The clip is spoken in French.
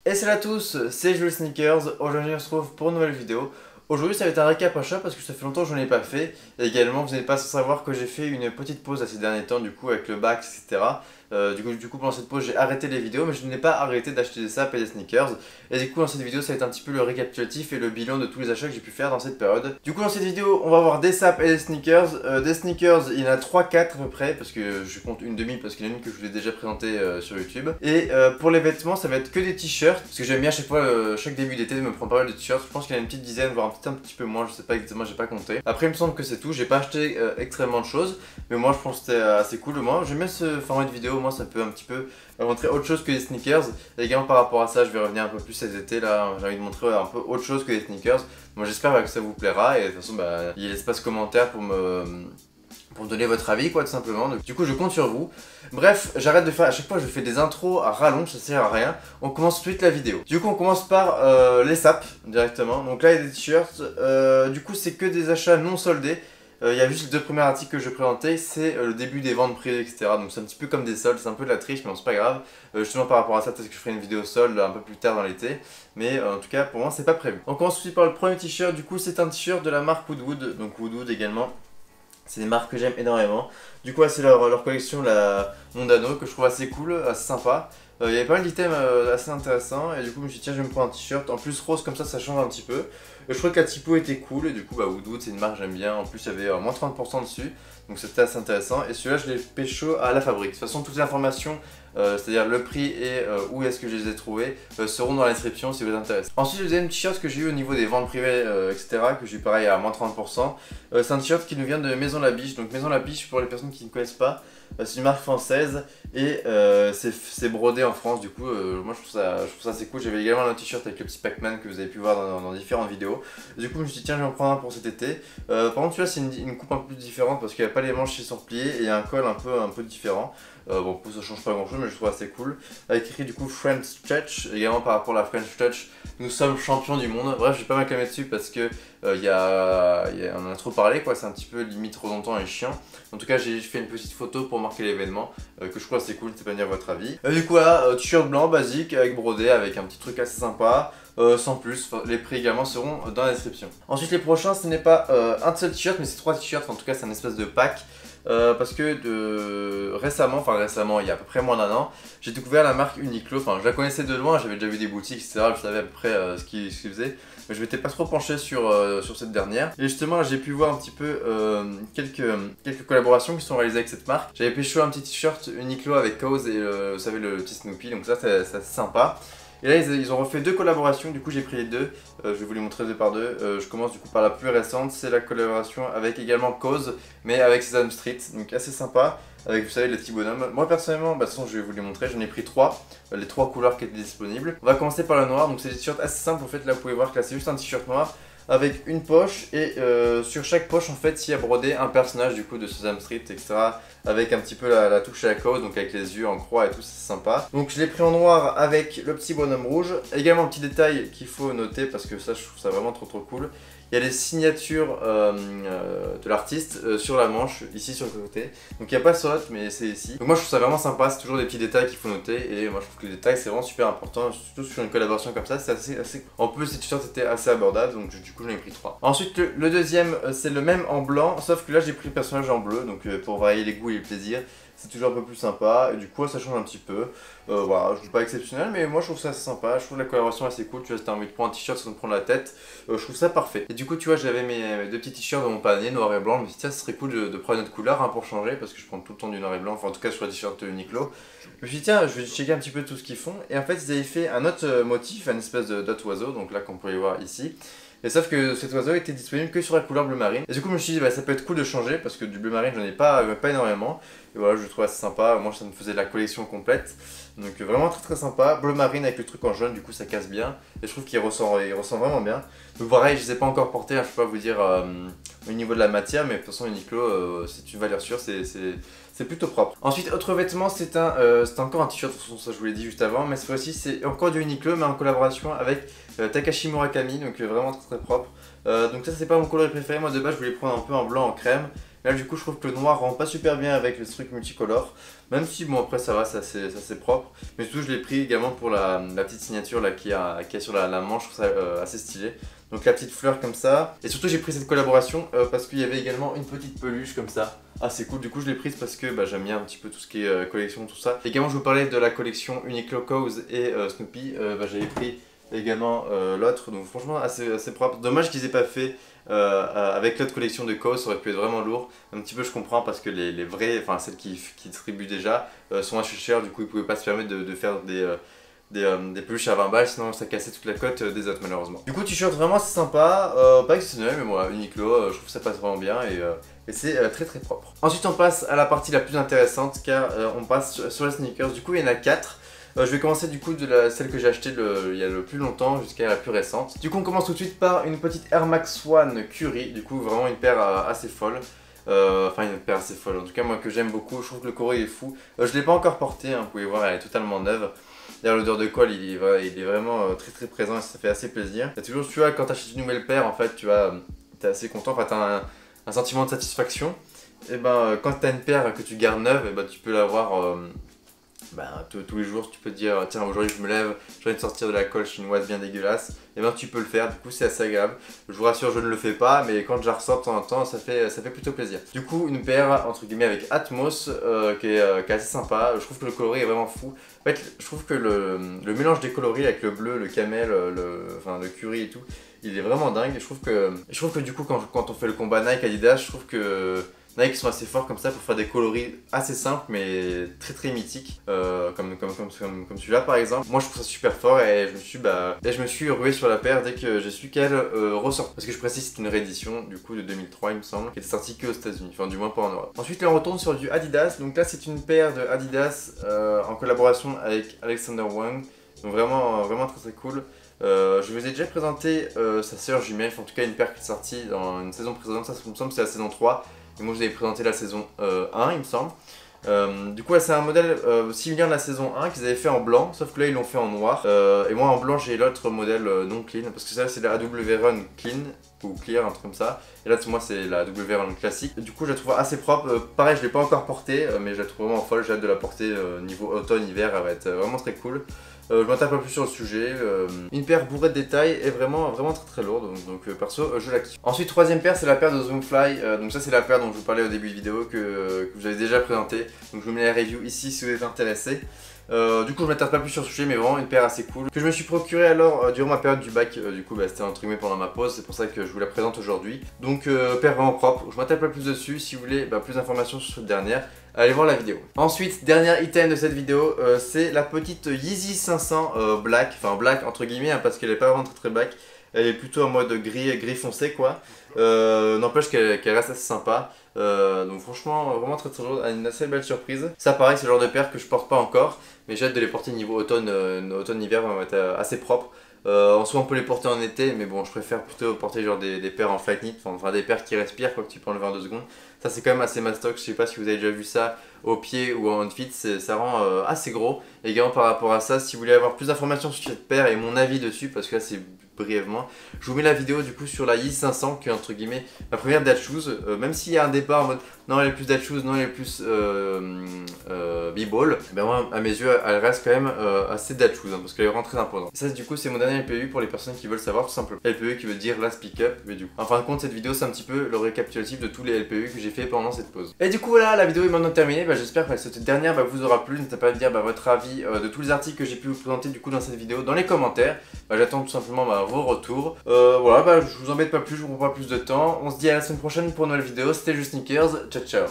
Et salut à tous, c'est Jules Sneakers. Aujourd'hui on se retrouve pour une nouvelle vidéo. Aujourd'hui ça va être un récap achat parce que ça fait longtemps que je n'en ai pas fait. Et également vous n'êtes pas sans savoir que j'ai fait une petite pause à ces derniers temps du coup avec le bac etc. Du coup pendant cette pause j'ai arrêté les vidéos mais je n'ai pas arrêté d'acheter des sapes et des sneakers. Et du coup dans cette vidéo ça va être un petit peu le récapitulatif et le bilan de tous les achats que j'ai pu faire dans cette période. Du coup dans cette vidéo on va voir des sapes et des sneakers. Des sneakers il y en a 3-4 à peu près parce que je compte une demi parce qu'il y en a une que je vous ai déjà présentée sur YouTube. Et pour les vêtements ça va être que des t-shirts parce que j'aime bien à chaque fois, chaque début d'été de me prendre pas mal de t-shirts. Je pense qu'il y en a une petite dizaine voire un petit peu moins, je sais pas exactement, j'ai pas compté. Après il me semble que c'est tout, j'ai pas acheté extrêmement de choses mais moi je pense que c'était assez cool. Moi j'aime bien ce format de vidéo, moi ça peut un petit peu montrer autre chose que les sneakers. Et également par rapport à ça je vais revenir un peu plus cet été là, j'ai envie de montrer un peu autre chose que les sneakers. Moi j'espère que ça vous plaira et de toute façon il y a l'espace commentaire pour me donner votre avis quoi tout simplement. Donc, du coup je compte sur vous. Bref, j'arrête de faire, à chaque fois je fais des intros à rallonge, ça sert à rien. On commence tout de suite la vidéo. Du coup on commence par les sapes directement. Donc là il y a des t-shirts, du coup c'est que des achats non soldés. Il y a juste les deux premiers articles que je vais présenter, c'est le début des ventes privées, etc. Donc c'est un petit peu comme des soldes, c'est un peu de la triche, mais bon, c'est pas grave. Justement par rapport à ça, peut-être que je ferai une vidéo solde un peu plus tard dans l'été. Mais en tout cas, pour moi, c'est pas prévu. On commence tout de suite par le premier t-shirt, du coup c'est un t-shirt de la marque Woodwood, donc Woodwood également. C'est des marques que j'aime énormément. Du coup, c'est leur collection, la Mondano, que je trouve assez cool, assez sympa. Il y avait pas mal d'items assez intéressants et du coup je me suis dit tiens je vais me prendre un t-shirt en plus rose comme ça change un petit peu. Je trouvais que la typo était cool et du coup Woodwood c'est une marque que j'aime bien, en plus il y avait moins 30% dessus donc c'était assez intéressant et celui-là je l'ai pécho à la fabrique. De toute façon toutes les informations c'est-à-dire le prix et où est-ce que je les ai trouvés seront dans la description si vous êtes intéressé. Ensuite le deuxième t-shirt que j'ai eu au niveau des ventes privées etc que j'ai eu pareil à moins 30%, c'est un t-shirt qui nous vient de Maison La Biche. Donc Maison La Biche pour les personnes qui ne connaissent pas, c'est une marque française et c'est brodé en France. Du coup moi je trouve ça assez cool. J'avais également un t-shirt avec le petit Pac-Man que vous avez pu voir dans différentes vidéos. Du coup je me suis dit tiens je vais en prendre un pour cet été. Par contre celui-là c'est une coupe un peu différente parce qu'il n'y a pas les manches qui sont pliées et il y a un col un peu différent. Bon pour ça change pas grand chose mais je trouve assez cool. Avec écrit du coup French Touch, également par rapport à la French Touch, nous sommes champions du monde. Bref je vais pas m'acclamer dessus parce que on en a trop parlé quoi, c'est un petit peu limite redondant et chiant. En tout cas j'ai fait une petite photo pour marquer l'événement que je trouve assez cool, c'est pas dire votre avis. Du coup là, t-shirt blanc basique avec brodé avec un petit truc assez sympa. Sans plus, les prix également seront dans la description. Ensuite les prochains ce n'est pas un seul t-shirt mais c'est 3 t-shirts, en tout cas c'est un espèce de pack. Parce que récemment, il y a à peu près moins d'un an, j'ai découvert la marque Uniqlo. Enfin, je la connaissais de loin, j'avais déjà vu des boutiques, etc. Je savais à peu près ce qu'ils faisaient, mais je m'étais pas trop penché sur cette dernière. Et justement, j'ai pu voir un petit peu quelques collaborations qui sont réalisées avec cette marque. J'avais pécho un petit t-shirt Uniqlo avec Cause et vous savez le petit Snoopy, donc ça c'est assez sympa. Et là ils ont refait deux collaborations, du coup j'ai pris les deux, je vais vous les montrer deux par deux. Je commence du coup par la plus récente, c'est la collaboration avec également Cause, mais avec Sesame Street, donc assez sympa, avec vous savez les petits bonhommes. Moi personnellement, de toute façon je vais vous les montrer, j'en ai pris trois, les trois couleurs qui étaient disponibles. On va commencer par le noir, donc c'est des t-shirts assez simples en fait, là vous pouvez voir que là c'est juste un t-shirt noir avec une poche et sur chaque poche en fait il y a brodé un personnage du coup de Sesame Street etc. Avec un petit peu la touche à la Cause, donc avec les yeux en croix et tout, c'est sympa. Donc je l'ai pris en noir avec le petit bonhomme rouge. Également un petit détail qu'il faut noter parce que ça je trouve ça vraiment trop cool. Il y a les signatures de l'artiste sur la manche, ici sur le côté. Donc il n'y a pas sur l'autre, mais c'est ici. Donc moi je trouve ça vraiment sympa, c'est toujours des petits détails qu'il faut noter. Et moi je trouve que les détails c'est vraiment super important, surtout sur une collaboration comme ça, c'est assez... En plus ces t-shirts étaient assez abordables, donc du coup j'en ai pris 3. Ensuite le deuxième, c'est le même en blanc, sauf que là j'ai pris le personnage en bleu, donc pour varier les goûts et les plaisirs. C'est toujours un peu plus sympa et du coup ça change un petit peu. Voilà, je trouve pas exceptionnel mais moi je trouve ça assez sympa, je trouve la collaboration assez cool. Tu vois, si t'as envie de prendre un t-shirt sans te prendre la tête, je trouve ça parfait. Et du coup tu vois j'avais mes deux petits t-shirts dans mon panier noir et blanc, je me suis dit tiens ce serait cool de prendre une autre couleur pour changer parce que je prends tout le temps du noir et blanc, enfin en tout cas sur les t-shirts Uniqlo. Je me suis dit tiens je vais checker un petit peu tout ce qu'ils font et en fait ils avaient fait un autre motif, un espèce d'autre oiseau, donc là qu'on peut y voir ici. Et sauf que cet oiseau était disponible que sur la couleur bleu marine. Et du coup je me suis dit ça peut être cool de changer parce que du bleu marine j'en ai pas énormément. Et voilà je le trouve assez sympa, moi ça me faisait la collection complète. Donc vraiment très sympa, bleu marine avec le truc en jaune, du coup ça casse bien. Et je trouve qu'il ressent vraiment bien. Donc pareil je les ai pas encore portés, je peux pas vous dire au niveau de la matière, mais de toute façon Uniqlo c'est une valeur sûre, c'est plutôt propre. Ensuite autre vêtement c'est encore un t-shirt, de toute façon ça je vous l'ai dit juste avant, mais cette fois-ci c'est encore du Uniqlo mais en collaboration avec Takashi Murakami, donc vraiment très propre. Donc ça c'est pas mon coloris préféré, moi de base je voulais prendre un peu en blanc en crème. Là du coup je trouve que le noir rend pas super bien avec les trucs multicolores. Même si bon après ça va, c'est assez propre. Mais surtout je l'ai pris également pour la petite signature là qui a sur la manche, je trouve ça assez stylé. Donc la petite fleur comme ça. Et surtout j'ai pris cette collaboration parce qu'il y avait également une petite peluche comme ça. Ah c'est cool, du coup je l'ai prise parce que j'aime bien un petit peu tout ce qui est collection, tout ça. Également je vous parlais de la collection Uniqlo Cows et Snoopy. J'avais pris également l'autre, donc franchement assez propre. Dommage qu'ils aient pas fait avec l'autre collection de Cows, ça aurait pu être vraiment lourd. Un petit peu je comprends parce que les vraies, enfin celles qui distribuent déjà, sont assez chères, du coup ils pouvaient pas se permettre de faire des peluches à 20 balles, sinon ça cassait toute la cote des autres malheureusement. Du coup t-shirt vraiment assez sympa, pas exceptionnel mais moi Uniqlo, je trouve que ça passe vraiment bien et c'est très propre. Ensuite on passe à la partie la plus intéressante car on passe sur les sneakers, du coup il y en a 4. Je vais commencer du coup de celle que j'ai achetée il y a le plus longtemps jusqu'à la plus récente. Du coup on commence tout de suite par une petite Air Max One Curry, du coup vraiment une paire assez folle. Enfin une paire assez folle, en tout cas moi que j'aime beaucoup, je trouve que le coro est fou. Je l'ai pas encore porté, hein, vous pouvez voir elle est totalement neuve. D'ailleurs l'odeur de colle il est vraiment très présent et ça fait assez plaisir. Et toujours tu vois quand tu achètes une nouvelle paire en fait tu vois, t'es assez content, enfin t'as un sentiment de satisfaction. Et quand t'as une paire que tu gardes neuve, et tu peux l'avoir tous les jours, tu peux te dire tiens aujourd'hui je me lève, j'ai envie de sortir de la colle chinoise bien dégueulasse, et tu peux le faire, du coup c'est assez agréable. Je vous rassure je ne le fais pas, mais quand je la ressors de temps en temps ça fait plutôt plaisir. Du coup une paire entre guillemets avec Atmos qui est assez sympa, je trouve que le coloris est vraiment fou. En fait je trouve que le mélange des coloris avec le bleu, le camel, le curry et tout, il est vraiment dingue. Et je trouve que du coup quand on fait le combat Nike Adidas, je trouve que Nike sont assez forts comme ça pour faire des coloris assez simples mais très mythiques comme celui-là par exemple. Moi je trouve ça super fort et je me suis rué sur la paire dès que j'ai su qu'elle ressort. Parce que je précise c'est une réédition du coup de 2003 il me semble, qui était sortie que aux États-Unis, enfin du moins pas en Europe. Ensuite là on retourne sur du Adidas, donc là c'est une paire de Adidas en collaboration avec Alexander Wang, donc vraiment très cool. Je vous ai déjà présenté sa sœur jumelle, en tout cas une paire qui est sortie dans une saison précédente, ça me semble c'est la saison 3. Et moi je vous avais présenté la saison 1 il me semble. Du coup c'est un modèle similaire de la saison 1 qu'ils avaient fait en blanc, sauf que là ils l'ont fait en noir. Et moi en blanc j'ai l'autre modèle non clean, parce que ça c'est la AW Run Clean, ou Clear, un truc comme ça. Et là moi c'est la AW Run classique. Et du coup je la trouve assez propre, pareil je l'ai pas encore portée, mais je la trouve vraiment folle, j'ai hâte de la porter niveau automne-hiver, elle va être vraiment très cool. Je m'attarde pas plus sur le sujet, une paire bourrée de détails et vraiment très lourde, donc perso je l'active. Ensuite troisième paire c'est la paire de Zoomfly, donc ça c'est la paire dont je vous parlais au début de vidéo que vous avez déjà présenté, donc je vous mets la review ici si vous êtes intéressé. Du coup je m'attarde pas plus sur le sujet mais vraiment une paire assez cool que je me suis procuré alors durant ma période du bac, du coup c'était entre guillemets pendant ma pause, c'est pour ça que je vous la présente aujourd'hui. Donc paire vraiment propre, je m'attarde pas plus dessus, si vous voulez plus d'informations sur cette dernière, allez voir la vidéo. Ensuite, dernier item de cette vidéo, c'est la petite Yeezy 500 black, enfin black entre guillemets parce qu'elle est pas vraiment très black, elle est plutôt en mode gris foncé quoi. N'empêche qu'elle reste assez sympa. Donc franchement vraiment très lourde, une assez belle surprise. Ça pareil c'est le genre de paire que je porte pas encore, mais j'ai hâte de les porter niveau automne-hiver, va être assez propre. En soi on peut les porter en été, mais bon je préfère plutôt porter genre des paires en flight knit, enfin des paires qui respirent quoi, que tu peux enlever en 2 secondes. Ça c'est quand même assez mastoc, je sais pas si vous avez déjà vu ça au pied ou en outfit, ça rend assez gros. Et également par rapport à ça, si vous voulez avoir plus d'informations sur cette paire et mon avis dessus, parce que là c'est brièvement, je vous mets la vidéo du coup sur la Yeezy 500 qui est entre guillemets ma première dad shoes, même s'il y a un débat en mode non elle est plus dad shoes, non elle est plus b-ball, ben moi à mes yeux elle reste quand même assez dad shoes parce qu'elle est vraiment très imposante. Et ça du coup c'est mon dernier LPU pour les personnes qui veulent savoir tout simplement. LPU qui veut dire last pick up, mais du coup en fin de compte cette vidéo c'est un petit peu le récapitulatif de tous les LPU que j'ai fait pendant cette pause. Et du coup voilà la vidéo est maintenant terminée, j'espère que cette dernière vous aura plu, n'hésitez pas à me dire votre avis de tous les articles que j'ai pu vous présenter du coup dans cette vidéo dans les commentaires. J'attends tout simplement vos retours. Voilà, je vous embête pas plus, je vous prends pas plus de temps. On se dit à la semaine prochaine pour une nouvelle vidéo. C'était juste Sneakers. Ciao ciao.